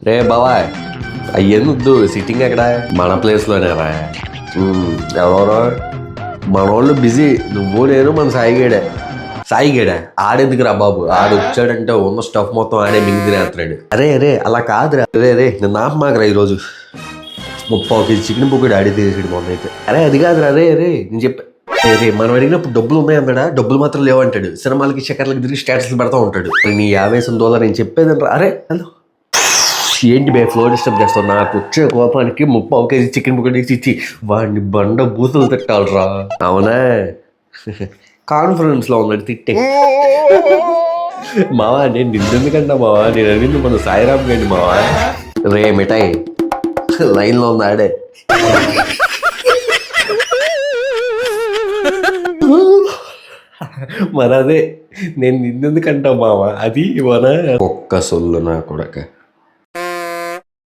రే బావాయ్ అయ్యేందు sitting ఎక్కడ మన ప్లేస్లోనే రా. ఎవరెవరో మన వాళ్ళు బిజీ, నువ్వు నేను మన సాయిగేడే ఆడెందుకు రా బాబు, ఆడు వచ్చాడంటే ఉన్న స్టఫ్ మొత్తం ఆడే మింగి తినేస్తున్నాడు. అరే అలా కాదురా, రే నేను ఆపమాకరా ఈరోజు 30 కేజీ చికెన్ పొక్కుడు ఆడి తీసేసాడు మొన్న అయితే. అరే అది కాదురా, రే నేను చెప్పా రే మనం అడిగినప్పుడు డబ్బులు ఉన్నాయన్నాడా, డబ్బులు మాత్రం లేవంటాడు. సినిమాలకి చక్కర్లకి తిరిగి స్టేటస్లు పెడతా ఉంటాడు. నీ $50 నేను చెప్పేదంటారా. అరే హలో ఏంటి బే ఫ్లో డిస్టర్బ్ చేస్తావు, నాకు వచ్చే కోపానికి 30 కేజీ చికెన్ పొక్కుడు ఇచ్చి వాడిని బండ బూతులు తిట్టాలరా. అవునా కాన్ఫరెన్స్ లో ఉన్నాడు తిట్టే. మావా నేను నిన్నెందుకంటా మావా, నేను అడిగింది మన సాయిరామ్ గండి మావా. రే మిఠాయి లైన్ లో ఉన్నాడే. మరి అదే నేను నిన్నెందుకంటా మావా, అది మన ఒక్క సొల్లు నా కొడక.